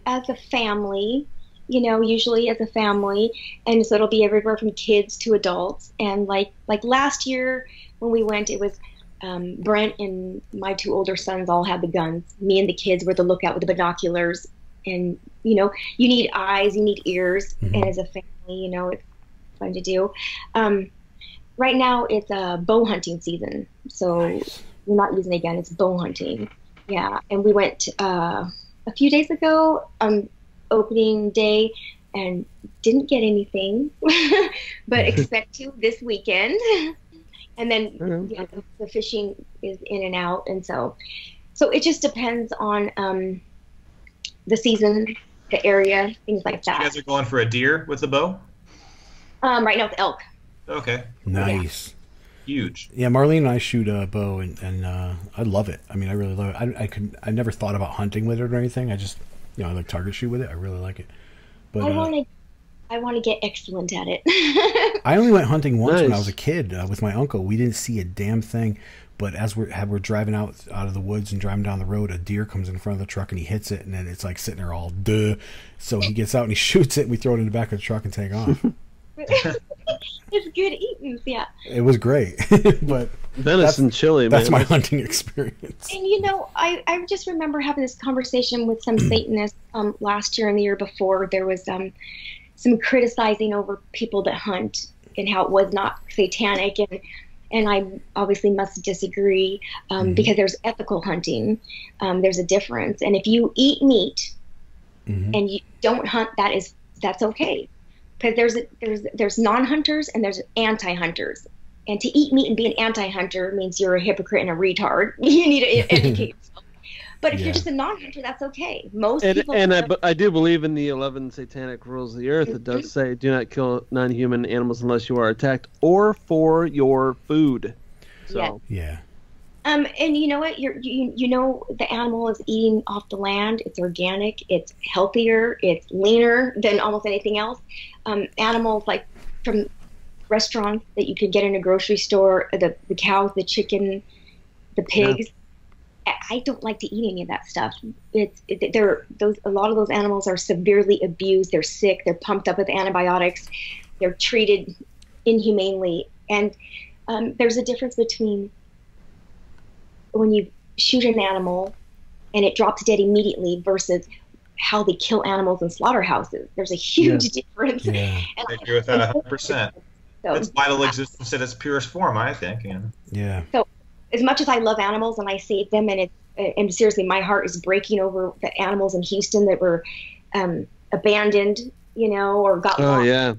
[SPEAKER 2] as a family, usually as a family, and so it'll be everywhere from kids to adults. And like last year when we went, it was Brent and my 2 older sons all had the guns. Me and the kids were the lookout with the binoculars. And you need eyes, you need ears, and as a family, it's fun to do. Right now it's bow hunting season, so we're not using a gun, it's bow hunting. Yeah, and we went a few days ago on opening day and didn't get anything, but expect to this weekend. And then the fishing is in and out, and so it just depends on the season, the area, things like that.
[SPEAKER 5] You guys are going for a deer with the bow?
[SPEAKER 2] Right now it's elk.
[SPEAKER 5] Okay.
[SPEAKER 4] Nice.
[SPEAKER 5] Yeah. Huge.
[SPEAKER 4] Yeah, Marlene and I shoot a bow, and I love it. I mean, I really love it. I never thought about hunting with it or anything. I just, I like target shoot with it. I really like it. But
[SPEAKER 2] I want to get excellent at it.
[SPEAKER 4] I only went hunting once when I was a kid with my uncle. We didn't see a damn thing. But as we're driving out of the woods and driving down the road, a deer comes in front of the truck and he hits it, and then it's like sitting there all duh. So he gets out and he shoots it, and we throw it in the back of the truck and take off.
[SPEAKER 2] It's good eating, yeah.
[SPEAKER 4] It was great, but
[SPEAKER 3] venison chili.
[SPEAKER 4] That's my hunting experience.
[SPEAKER 2] And I just remember having this conversation with some Satanists last year and the year before. There was some criticizing over people that hunt and how it was not satanic, and I obviously must disagree because there's ethical hunting. There's a difference, and if you eat meat and you don't hunt, that's okay. because there's non-hunters and there's anti-hunters. And to eat meat and be an anti-hunter means you're a hypocrite and a retard. You need to educate yourself. But if you're just a non-hunter, that's okay. Most people.
[SPEAKER 3] I do believe in the 11 satanic rules of the earth. It does say, do not kill non-human animals unless you are attacked or for your food. So
[SPEAKER 4] yeah.
[SPEAKER 2] And you know what? You know the animal is eating off the land. It's organic. It's healthier. It's leaner than almost anything else. Animals like from restaurants that you could get in a grocery store, the cows, the chicken, the pigs. Yeah. I don't like to eat any of that stuff. A lot of those animals are severely abused. They're sick. They're pumped up with antibiotics. They're treated inhumanely. And there's a difference between when you shoot an animal and it drops dead immediately versus how they kill animals in slaughterhouses. There's a huge difference.
[SPEAKER 5] Yeah.
[SPEAKER 2] And
[SPEAKER 5] I agree with that 100%. So, it's vital existence in its purest form, I think.
[SPEAKER 4] Yeah.
[SPEAKER 2] So as much as I love animals and I save them, and seriously, my heart is breaking over the animals in Houston that were abandoned, or got lost.
[SPEAKER 3] Oh, yeah.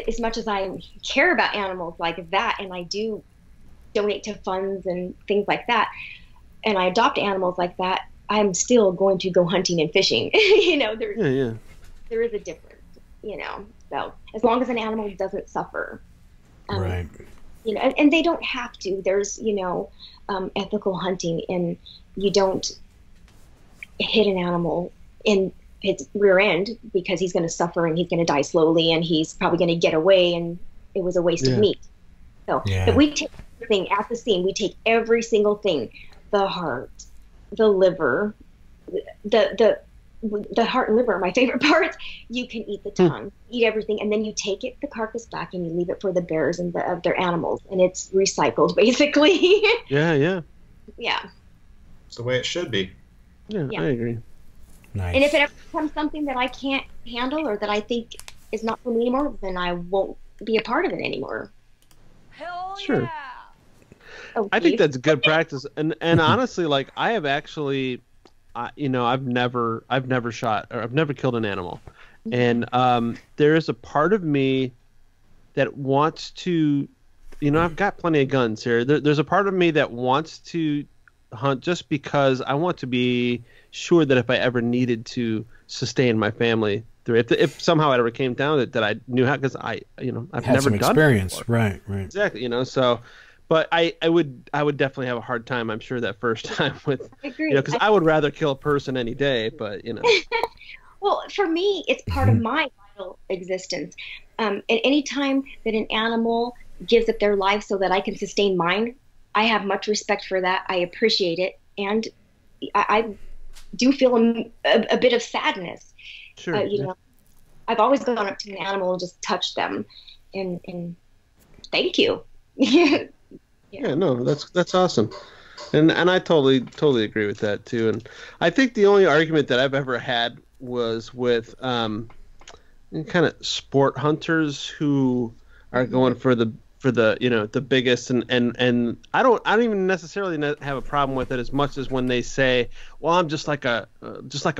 [SPEAKER 2] As much as I care about animals like that, and I do donate to funds and things like that, and I adopt animals like that, I'm still going to go hunting and fishing. There is a difference, So as long as an animal doesn't suffer,
[SPEAKER 4] right?
[SPEAKER 2] And they don't have to. There's ethical hunting, and you don't hit an animal in its rear end because he's going to suffer and he's going to die slowly and he's probably going to get away and it was a waste of meat. So if we take everything at the scene, we take every single thing, the heart, the liver, the heart and liver are my favorite parts. You can eat the tongue, eat everything, and then you take the carcass back and you leave it for the bears and the other animals, and it's recycled basically.
[SPEAKER 3] Yeah.
[SPEAKER 5] It's the way it should be.
[SPEAKER 3] Yeah, I agree.
[SPEAKER 4] Nice.
[SPEAKER 2] And if it ever becomes something that I can't handle or that I think is not for me anymore, then I won't be a part of it anymore.
[SPEAKER 8] Hell
[SPEAKER 3] sure.
[SPEAKER 2] Oh,
[SPEAKER 3] I think that's good practice, and honestly, like I have actually. I've never shot or I've never killed an animal, and there is a part of me that wants to, I've got plenty of guns here. There's a part of me that wants to hunt just because I want to be sure that if I ever needed to sustain my family through, if somehow it ever came down to it, that I knew how, because I've
[SPEAKER 4] had
[SPEAKER 3] never
[SPEAKER 4] some
[SPEAKER 3] done
[SPEAKER 4] experience,
[SPEAKER 3] it before.
[SPEAKER 4] right,
[SPEAKER 3] exactly, so. But I would definitely have a hard time, I'm sure, that first time with, because I would rather kill a person any day, but
[SPEAKER 2] Well, for me, it's part of my vital existence. And any time that an animal gives up their life so that I can sustain mine, I have much respect for that. I appreciate it, and I do feel a bit of sadness.
[SPEAKER 3] Sure.
[SPEAKER 2] I've always gone up to an animal and just touched them, and thank you.
[SPEAKER 3] Yeah, no, that's awesome, and I totally agree with that too. And I think the only argument that I've ever had was with kind of sport hunters who are going for the the biggest, and I don't even necessarily have a problem with it as much as when they say, well, I'm just like a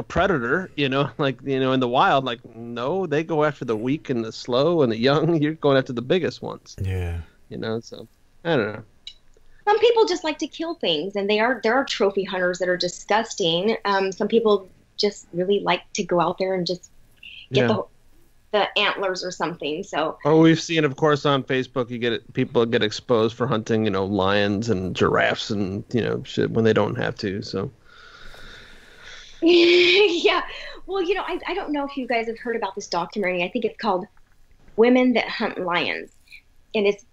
[SPEAKER 3] predator, in the wild. Like, no, they go after the weak and the slow and the young. You're going after the biggest ones.
[SPEAKER 4] Yeah.
[SPEAKER 3] So I don't know.
[SPEAKER 2] Some people just like to kill things, and there are trophy hunters that are disgusting. Some people just really like to go out there and just get the antlers or something. So.
[SPEAKER 3] Oh, we've seen, of course, on Facebook, people get exposed for hunting, lions and giraffes and shit when they don't have to. So.
[SPEAKER 2] Yeah, well, I don't know if you guys have heard about this documentary. I think it's called "Women That Hunt Lions," and it's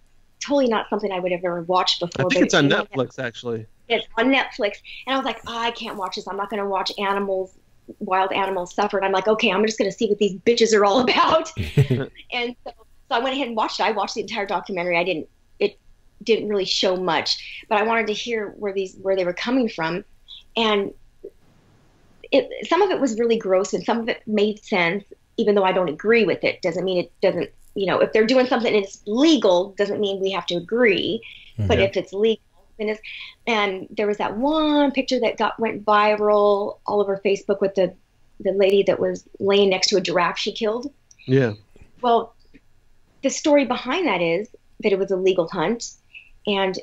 [SPEAKER 2] totally not something I would have ever watched before.
[SPEAKER 3] I think it's on Netflix, actually.
[SPEAKER 2] It's on Netflix, and I was like, I can't watch this. I'm not going to watch wild animals suffer. And I'm like, okay, I'm just going to see what these bitches are all about. And so I went ahead and watched it. I watched the entire documentary. It didn't really show much, but I wanted to hear where they were coming from, and some of it was really gross, and some of it made sense, even though I don't agree with it. Doesn't mean it doesn't. If they're doing something and it's legal, doesn't mean we have to agree. Mm-hmm. But if it's legal, then it's. And there was that one picture that went viral all over Facebook with the lady that was laying next to a giraffe she killed.
[SPEAKER 3] Yeah.
[SPEAKER 2] Well, the story behind that is that it was a legal hunt, and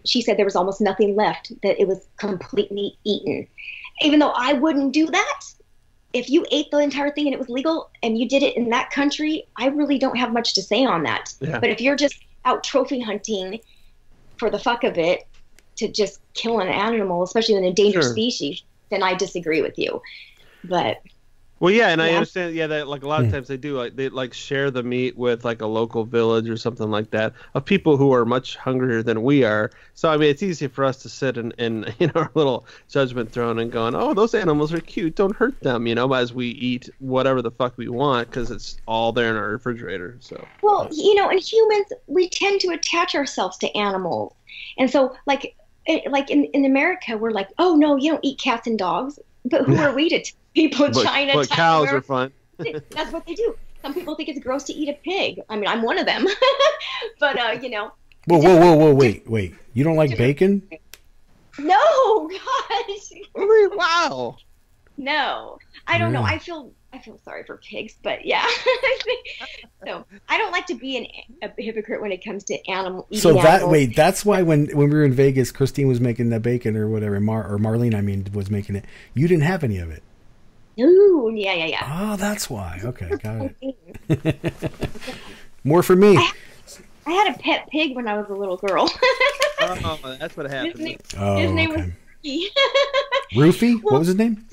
[SPEAKER 2] she said there was almost nothing left, that it was completely eaten. Even though I wouldn't do that, if you ate the entire thing and it was legal and you did it in that country, I really don't have much to say on that.
[SPEAKER 3] Yeah.
[SPEAKER 2] But if you're just out trophy hunting for the fuck of it, to just kill an animal, especially an endangered species, then I disagree with you. But
[SPEAKER 3] well, yeah, and I understand, that like a lot of times they do, like they like share the meat with like a local village or something like that of people who are much hungrier than we are. So I mean, it's easy for us to sit in our little judgment throne and going, oh, those animals are cute, don't hurt them, as we eat whatever the fuck we want because it's all there in our refrigerator. So
[SPEAKER 2] well, and humans, we tend to attach ourselves to animals, and so like in America, we're like, oh no, you don't eat cats and dogs, but who are we to people in China?
[SPEAKER 3] But cows are fun.
[SPEAKER 2] That's what they do. Some people think it's gross to eat a pig. I mean, I'm one of them. But
[SPEAKER 4] Whoa, wait. You don't like bacon?
[SPEAKER 2] No, gosh.
[SPEAKER 3] Wow.
[SPEAKER 2] No, I don't know. I feel sorry for pigs, but yeah. So I don't like to be a hypocrite when it comes to animals.
[SPEAKER 4] That's why when we were in Vegas, Christine was making the bacon or whatever, Marlene, was making it. You didn't have any of it.
[SPEAKER 2] Ooh, yeah.
[SPEAKER 4] Oh, that's why. Okay, got it. More for me.
[SPEAKER 2] I had a pet pig when I was a little girl.
[SPEAKER 3] Oh, that's what happened.
[SPEAKER 2] His name was Rufy.
[SPEAKER 4] Rufy? What was his name?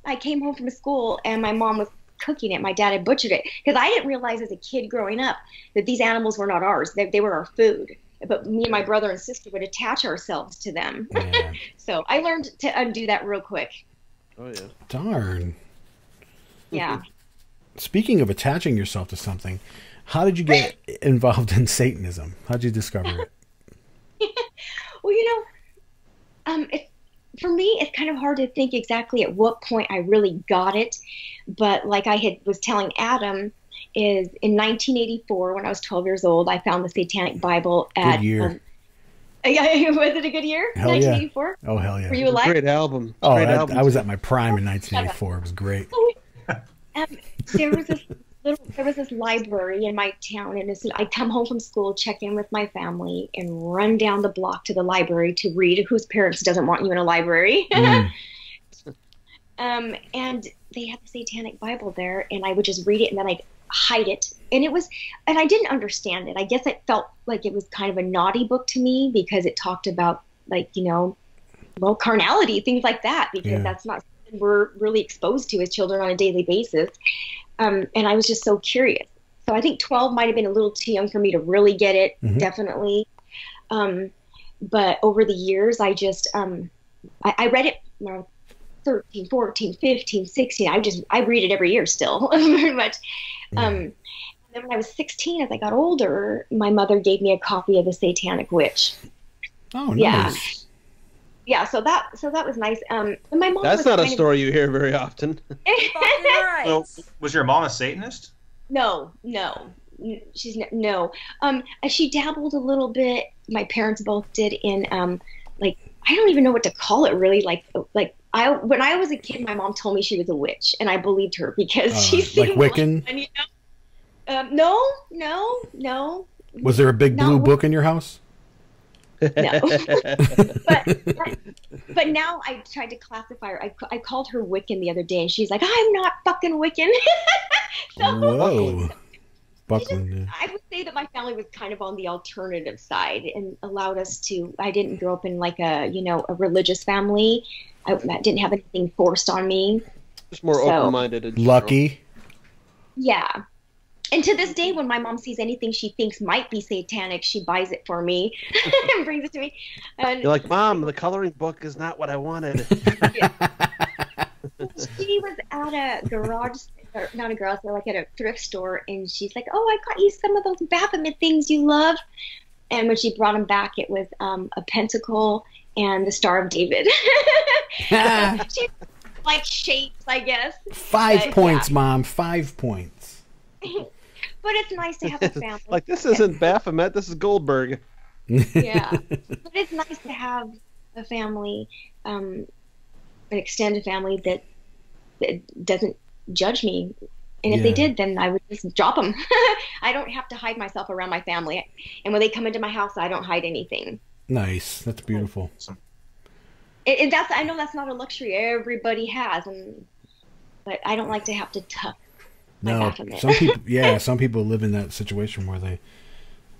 [SPEAKER 2] I came home from school and my mom was cooking it. My dad had butchered it because I didn't realize as a kid growing up that these animals were not ours. They were our food. But me and my brother and sister would attach ourselves to them. Yeah. So I learned to undo that real quick.
[SPEAKER 3] Oh, yeah.
[SPEAKER 4] Darn.
[SPEAKER 2] Yeah.
[SPEAKER 4] Speaking of attaching yourself to something, how did you get involved in Satanism? How did you discover it?
[SPEAKER 2] Well, for me, it's kind of hard to think exactly at what point I really got it. But like I was telling Adam, is in 1984, when I was 12 years old, I found the Satanic Bible at...
[SPEAKER 4] Good year.
[SPEAKER 2] Was it a good year?
[SPEAKER 4] Hell
[SPEAKER 2] 1984?
[SPEAKER 4] Yeah. Oh, hell yeah.
[SPEAKER 2] Were you alive?
[SPEAKER 3] Great album.
[SPEAKER 4] Oh,
[SPEAKER 3] great album.
[SPEAKER 4] I was at my prime in 1984. It was great.
[SPEAKER 2] There was this library in my town, and I'd come home from school, check in with my family, and run down the block to the library to read. Whose parents doesn't want you in a library? And they had the Satanic Bible there, and I would just read it, and then I'd hide it. And I didn't understand it. I guess it felt like it was kind of a naughty book to me because it talked about carnality, things like that, because that's not something we're really exposed to as children on a daily basis. And I was just so curious. So I think 12 might have been a little too young for me to really get it, definitely. But over the years, I just, I read it when I was 13, 14, 15, 16. I read it every year still, very much. And then when I was 16, as I got older, my mother gave me a copy of The Satanic Witch.
[SPEAKER 4] Oh, nice.
[SPEAKER 2] Yeah, so that was nice. And my mom.
[SPEAKER 3] That's not a story you hear very often.
[SPEAKER 5] So, was your mom a Satanist?
[SPEAKER 2] No. She's no. She dabbled a little bit. My parents both did in I don't even know what to call it really. When I was a kid, my mom told me she was a witch, and I believed her because she seemed
[SPEAKER 4] like Wiccan.
[SPEAKER 2] No.
[SPEAKER 4] Was there a big blue book in your house?
[SPEAKER 2] No. but now I tried to classify her. I called her Wiccan the other day, and she's like, I'm not fucking Wiccan.
[SPEAKER 4] Whoa. Buckland.
[SPEAKER 2] I would say that my family was kind of on the alternative side and allowed us to. I didn't grow up in a religious family. I didn't have anything forced on me.
[SPEAKER 3] Just more open-minded.
[SPEAKER 4] Lucky.
[SPEAKER 2] Yeah. And to this day, when my mom sees anything she thinks might be satanic, she buys it for me and brings it to me. And
[SPEAKER 3] you're like, Mom, the coloring book is not what I wanted.
[SPEAKER 2] She was at a garage, or not a garage, like at a thrift store, and she's like, "Oh, I got you some of those Baphomet things you love." And when she brought them back, it was a pentacle and the Star of David. She like shapes, I guess.
[SPEAKER 4] 5 points, Mom. 5 points.
[SPEAKER 2] But it's nice to have a family.
[SPEAKER 3] Like, this isn't Baphomet, this is Goldberg.
[SPEAKER 2] Yeah. But it's nice to have a family, an extended family that doesn't judge me And if they did, then I would just drop them. I don't have to hide myself around my family. And when they come into my house, I don't hide anything.
[SPEAKER 4] Nice. That's beautiful.
[SPEAKER 2] And I know that's not a luxury everybody has, but I don't like to have to tuck my Baphomet.
[SPEAKER 4] Some people live in that situation where they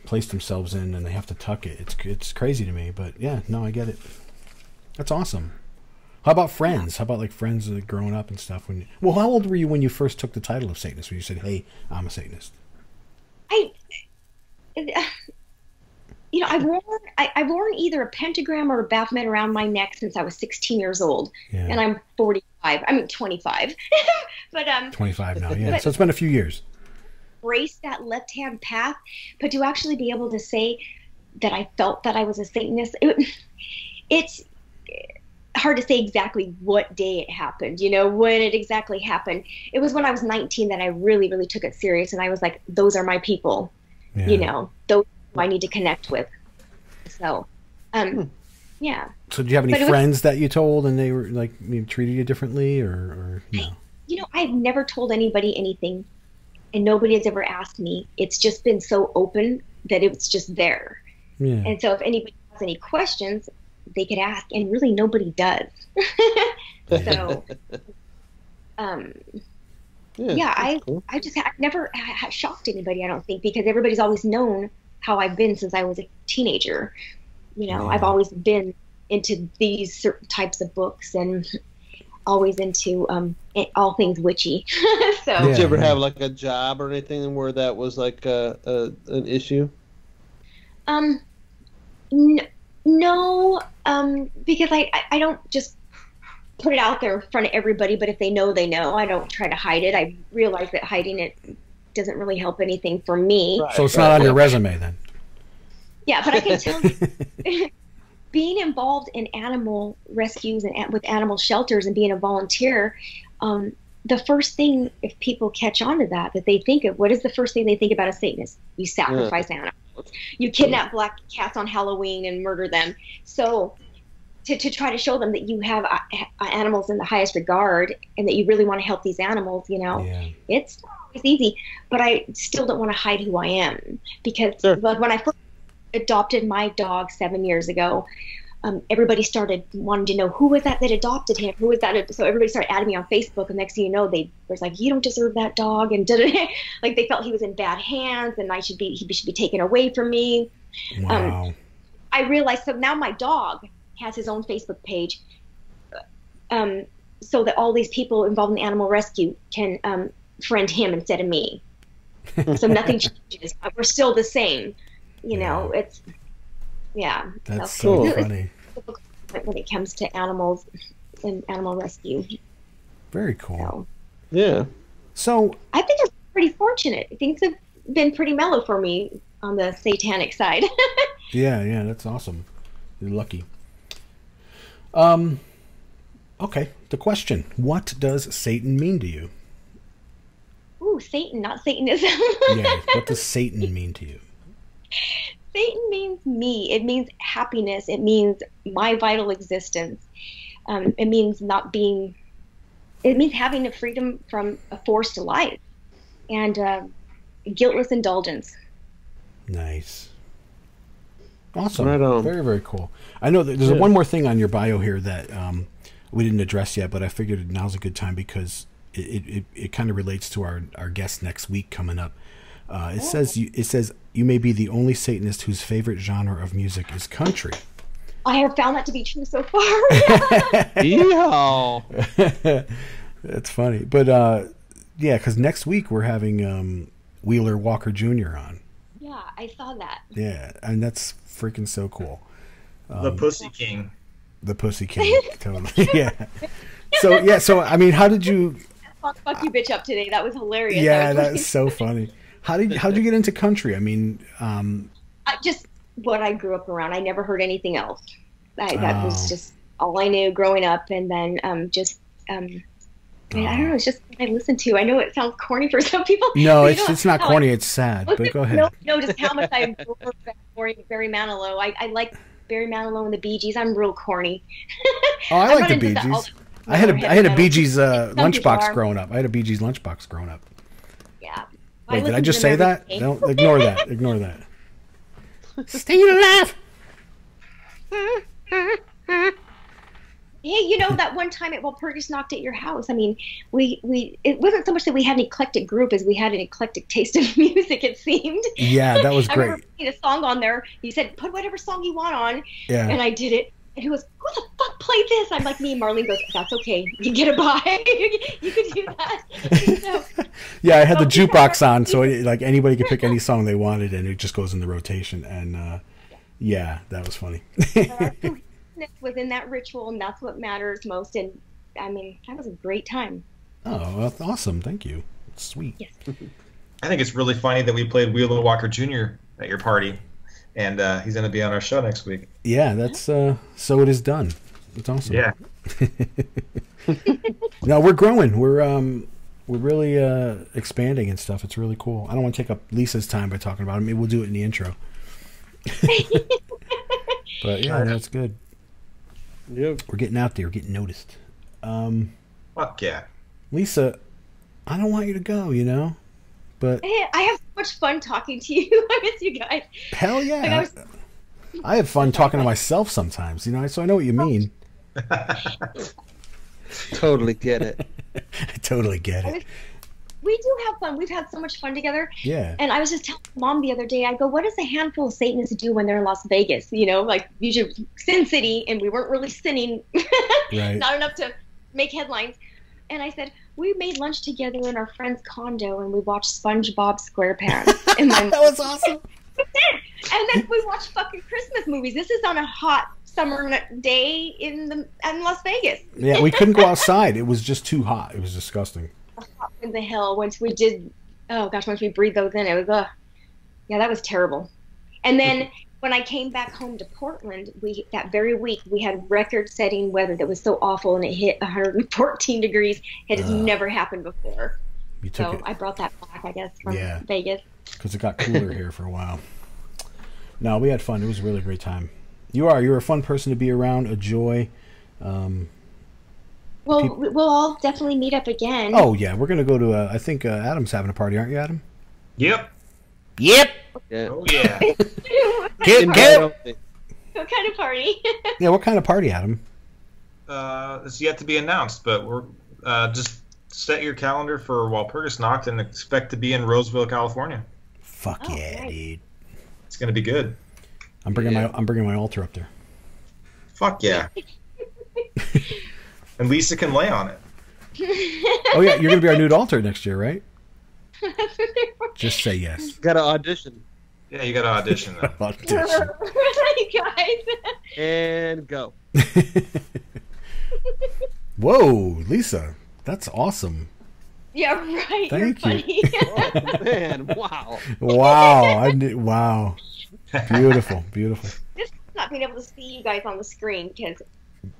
[SPEAKER 4] place themselves in and they have to tuck it. It's crazy to me, but yeah, no, I get it. That's awesome. How about friends? How about like friends growing up and stuff? How old were you when you first took the title of Satanist? When you said, "Hey, I'm a Satanist"?
[SPEAKER 2] I've worn either a pentagram or a Baphomet around my neck since I was 16 years old, and I'm 45. I mean 25, but
[SPEAKER 4] 25 now. Yeah, so it's been a few years.
[SPEAKER 2] Embrace that left-hand path, but to actually be able to say that I felt that I was a Satanist, it's hard to say exactly what day it happened, when it exactly happened. It was when I was 19 that I really, really took it serious, and I was like, those are my people, those I need to connect with. So, yeah.
[SPEAKER 4] So do you have any friends that you told and they were like, treated you differently or no?
[SPEAKER 2] I've never told anybody anything, and nobody has ever asked me. It's just been so open that it's just there. Yeah. And so if anybody has any questions, they could ask, and really nobody does. So, I've never shocked anybody, I don't think, because everybody's always known how I've been since I was a teenager. I've always been into these certain types of books and always into all things witchy. So,
[SPEAKER 3] did you ever have like a job or anything where that was like an issue?
[SPEAKER 2] No, because I don't just put it out there in front of everybody, but if they know, they know. I don't try to hide it. I realize that hiding it doesn't really help anything for me.
[SPEAKER 4] Right. So it's not on your resume then?
[SPEAKER 2] Yeah, but I can tell you, being involved in animal rescues and with animal shelters and being a volunteer, the first thing, if people catch on to that they think of, what is the first thing they think about a Satanist? You sacrifice animals. You kidnap black cats on Halloween and murder them. So to try to show them that you have animals in the highest regard and that you really want to help these animals, it's not always easy. But I still don't want to hide who I am, because when I first adopted my dog 7 years ago, everybody started wanting to know who was that adopted him, who was that. So everybody started adding me on Facebook, and next thing you know, they was like, "You don't deserve that dog," and like they felt he was in bad hands, and he should be taken away from me.
[SPEAKER 4] Wow.
[SPEAKER 2] I realized, so now my dog has his own Facebook page, so that all these people involved in animal rescue can friend him instead of me. So nothing changes. We're still the same. It's. Yeah,
[SPEAKER 4] that's so funny.
[SPEAKER 2] When it comes to animals and animal rescue.
[SPEAKER 4] Very cool.
[SPEAKER 2] So,
[SPEAKER 3] yeah.
[SPEAKER 2] So I think I'm pretty fortunate. Things have been pretty mellow for me on the satanic side.
[SPEAKER 4] yeah, that's awesome. You're lucky. Okay, the question: what does Satan mean to you?
[SPEAKER 2] Ooh, Satan, not Satanism.
[SPEAKER 4] Yeah, what does Satan mean to you?
[SPEAKER 2] Satan means me. It means happiness. It means my vital existence. It means it means having the freedom from a forced life and guiltless indulgence.
[SPEAKER 4] Nice. Awesome.
[SPEAKER 3] Right on.
[SPEAKER 4] Very, very cool. I know that there's one more thing on your bio here that we didn't address yet, but I figured now's a good time because it kind of relates to our guest next week coming up. It says you may be the only Satanist whose favorite genre of music is country.
[SPEAKER 2] I have found that to be true so far.
[SPEAKER 3] Yeehaw.
[SPEAKER 4] That's funny. But because next week we're having Wheeler Walker Jr. on.
[SPEAKER 2] Yeah, I saw that.
[SPEAKER 4] Yeah, and that's freaking so cool.
[SPEAKER 5] The Pussy King.
[SPEAKER 4] The Pussy King, totally. Yeah. So I mean, how did you?
[SPEAKER 2] Fuck you, bitch, up today. That was hilarious.
[SPEAKER 4] Yeah, that's so funny. How'd you get into country? I mean,
[SPEAKER 2] just what I grew up around. I never heard anything else. That was just all I knew growing up. And then I don't know. It's just what I listened to. I know it sounds corny for some people.
[SPEAKER 4] No, it's not corny. It's sad. But go ahead.
[SPEAKER 2] No, just how much I adore Barry Manilow. I like Barry Manilow and the Bee Gees. I'm real corny.
[SPEAKER 4] Oh, I like the Bee Gees. I had a Bee Gees lunchbox growing up. I had a Bee Gees lunchbox growing up. Wait, did I just say that? Don't ignore that. Ignore that. Stay alive.
[SPEAKER 2] Hey, you know that one time at Walpurgis knocked at your house. I mean, it wasn't so much that we had an eclectic group as we had an eclectic taste of music. It seemed.
[SPEAKER 4] Yeah, that was
[SPEAKER 2] I
[SPEAKER 4] great.
[SPEAKER 2] remember putting a song on there. He said, "Put whatever song you want on,"
[SPEAKER 4] Yeah.
[SPEAKER 2] and I did it. And he goes, "Who the fuck played this?" I'm like, me and Marlene goes, "That's okay. You get a buy. You can do that." So,
[SPEAKER 4] Yeah, I had the jukebox on, so like anybody could pick any song they wanted, and it just goes in the rotation. And yeah, that was funny.
[SPEAKER 2] within that ritual, and that's what matters most. And I mean, that was a great time.
[SPEAKER 4] Oh, well, awesome! Thank you. It's sweet.
[SPEAKER 2] Yes.
[SPEAKER 5] I think it's really funny that we played Wheeler Walker Jr. at your party, and he's going to be on our show next week.
[SPEAKER 4] Yeah, that's so it is done. It's awesome.
[SPEAKER 5] Yeah.
[SPEAKER 4] No, we're growing. We're really expanding and stuff. It's really cool. I don't want to take up Lisa's time by talking about it. Maybe we'll do it in the intro. But yeah, that's good.
[SPEAKER 3] Yep.
[SPEAKER 4] We're getting out there, getting noticed.
[SPEAKER 5] Fuck yeah.
[SPEAKER 4] Lisa, I don't want you to go, you know, but
[SPEAKER 2] I have so much fun talking to you. I miss you guys.
[SPEAKER 4] hell yeah. I have fun talking to myself sometimes, you know, so I know what you mean.
[SPEAKER 3] Totally get it.
[SPEAKER 4] I totally get it.
[SPEAKER 2] We do have fun. We've had so much fun together.
[SPEAKER 4] Yeah.
[SPEAKER 2] And I was just telling Mom the other day, I go, what does a handful of Satanists do when they're in Las Vegas? You know, like usually Sin City, and we weren't really sinning,
[SPEAKER 4] Right.
[SPEAKER 2] not enough to make headlines. And I said, we made lunch together in our friend's condo, and we watched SpongeBob SquarePants. And
[SPEAKER 4] That was awesome.
[SPEAKER 2] And then we watched fucking Christmas movies. This is on a hot summer day in Las Vegas.
[SPEAKER 4] Yeah, we couldn't go outside. It was just too hot. It was disgusting.
[SPEAKER 2] In the hill, once we breathed those in, it was yeah, that was terrible. And then when I came back home to Portland, that very week we had record-setting weather that was so awful, and it hit 114 degrees. It has never happened before. So I brought that back, I guess, from Vegas.
[SPEAKER 4] Because it got cooler here for a while. No, we had fun. It was a really great time. You're a fun person to be around, a joy.
[SPEAKER 2] Well, we'll all definitely meet up again.
[SPEAKER 4] Oh, yeah. We're going to go to, I think Adam's having a party, aren't you, Adam?
[SPEAKER 5] Yep.
[SPEAKER 3] Yeah.
[SPEAKER 5] Oh, yeah.
[SPEAKER 2] What kind of party?
[SPEAKER 4] Yeah, what kind of party, Adam?
[SPEAKER 5] It's yet to be announced, but we're just set your calendar for Walpurgis Nacht and expect to be in Roseville, California.
[SPEAKER 4] Fuck yeah,
[SPEAKER 2] nice.
[SPEAKER 4] dude.
[SPEAKER 5] It's going to be good.
[SPEAKER 4] I'm bringing my altar up there.
[SPEAKER 5] Fuck yeah. And Lisa can lay on it.
[SPEAKER 4] Oh, yeah. You're going to be our nude altar next year, right? Just say yes.
[SPEAKER 3] Got to audition.
[SPEAKER 5] Yeah, you got to audition.
[SPEAKER 4] Audition.
[SPEAKER 2] You guys.
[SPEAKER 3] And go.
[SPEAKER 4] Whoa, Lisa. That's awesome.
[SPEAKER 2] Yeah, right.
[SPEAKER 4] Thank
[SPEAKER 2] You're
[SPEAKER 4] you.
[SPEAKER 2] funny.
[SPEAKER 3] Oh, man, wow.
[SPEAKER 4] Wow. Wow. Beautiful. Beautiful.
[SPEAKER 2] Just not being able to see you guys on the screen because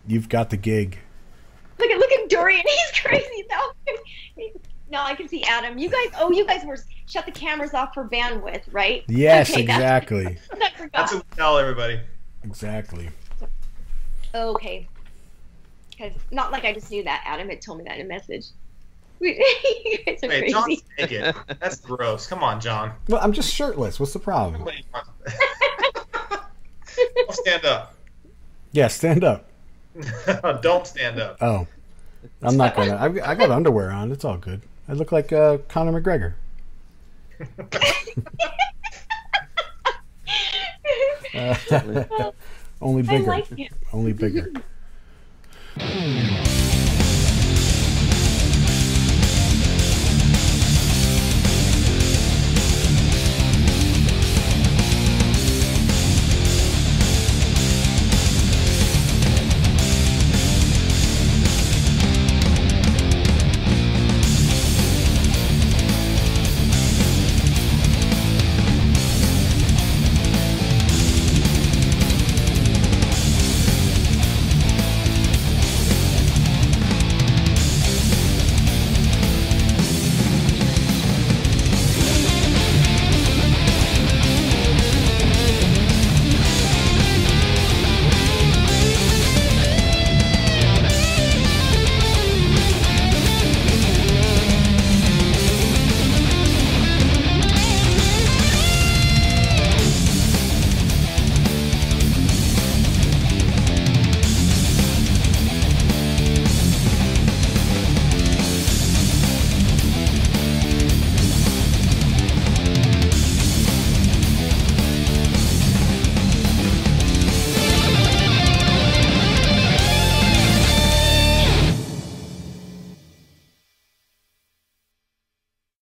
[SPEAKER 4] You've got the gig.
[SPEAKER 2] look at Dorian. He's crazy though. No, I can see Adam. You guys were shut the cameras off for bandwidth, right?
[SPEAKER 4] Yes,
[SPEAKER 2] Okay,
[SPEAKER 4] exactly.
[SPEAKER 2] I forgot.
[SPEAKER 5] That's what we tell everybody.
[SPEAKER 4] Exactly.
[SPEAKER 2] Okay. Because not like I just knew that. Adam had told me that in a message. You guys are
[SPEAKER 5] Hey,
[SPEAKER 2] crazy.
[SPEAKER 5] John's naked. That's gross. Come on, John.
[SPEAKER 4] Well, I'm just shirtless. What's the problem?
[SPEAKER 5] Don't stand up.
[SPEAKER 4] Yeah, stand up.
[SPEAKER 5] Don't stand up.
[SPEAKER 4] Oh. I'm not gonna. I got underwear on. It's all good. I look like Conor McGregor. Only bigger.
[SPEAKER 2] I like it.
[SPEAKER 4] Only bigger.